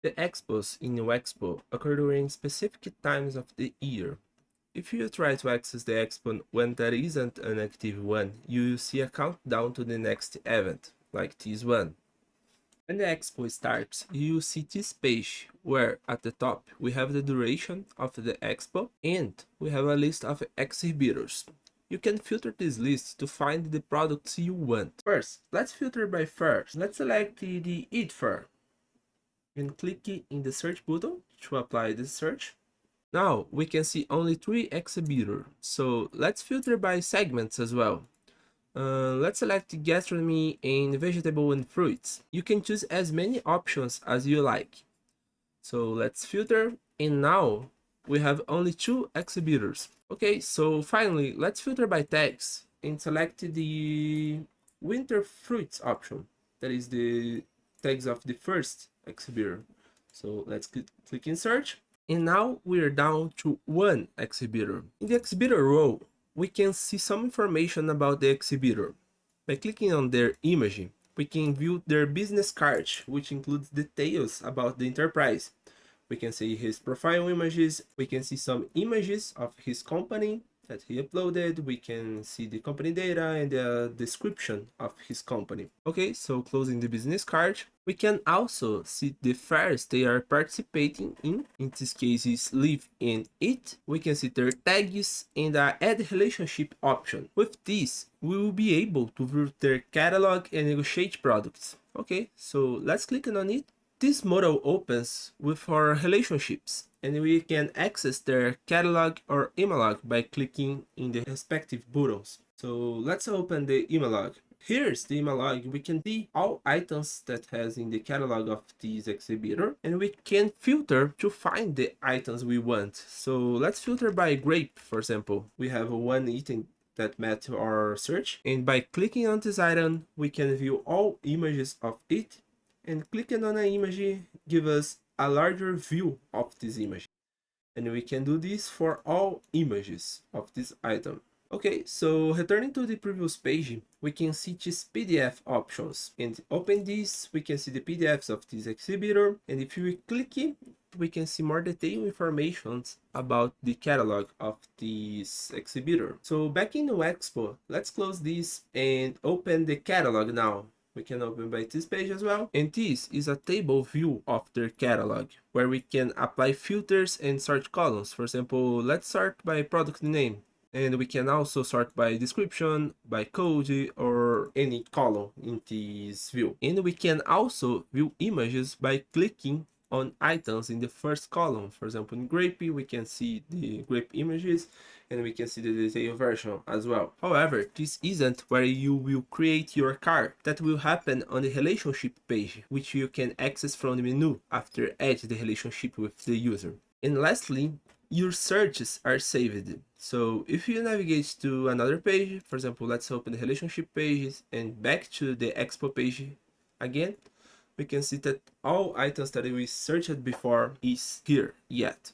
The expos in UExpo occur during specific times of the year. If you try to access the expo when there isn't an active one, you will see a countdown to the next event, like this one. When the expo starts, you will see this page where at the top we have the duration of the expo and we have a list of exhibitors. You can filter this list to find the products you want. First, let's filter by fair. Let's select the Eat Fair and click in the search button to apply the search. Now we can see only 3 exhibitors, so let's filter by segments as well. Let's select gastronomy and vegetable and fruits. You can choose as many options as you like. So let's filter, and now we have only 2 exhibitors. Okay, so finally let's filter by tags and select the winter fruits option. That is the tags of the first exhibitor. So let's click in search. And now we're down to 1 exhibitor. In the exhibitor row, we can see some information about the exhibitor. By clicking on their image, we can view their business card, which includes details about the enterprise. We can see his profile images, we can see some images of his company that he uploaded, we can see the company data and the description of his company. Okay, so closing the business card, we can also see the fairs they are participating in this case is live and eat. We can see their tags and add relationship option. With this, we will be able to view their catalog and negotiate products. Okay, so let's click on it. This modal opens with our relationships, and we can access their catalog or email log by clicking in the respective buttons. So let's open the email log. Here's the email log. We can see all items that has in the catalog of this exhibitor, and we can filter to find the items we want. So let's filter by grape, for example. We have one item that met our search, and by clicking on this item, we can view all images of it, and clicking on an image give us a larger view of this image. And we can do this for all images of this item. Okay, so returning to the previous page, we can see these PDF options. And open this, we can see the PDFs of this exhibitor. And if we click it, we can see more detailed information about the catalog of this exhibitor. So back in UExpo, let's close this and open the catalog now. We can open by this page as well. And this is a table view of their catalog where we can apply filters and sort columns. For example, let's sort by product name. And we can also sort by description, by code, or any column in this view. And we can also view images by clicking on items in the first column. For example, in grape, we can see the grape images and we can see the detailed version as well. However, this isn't where you will create your cart. That will happen on the relationship page, which you can access from the menu after add the relationship with the user. And lastly, your searches are saved. So if you navigate to another page, for example, let's open the relationship pages and back to the Expo page again, we can see that all items that we searched before is here yet.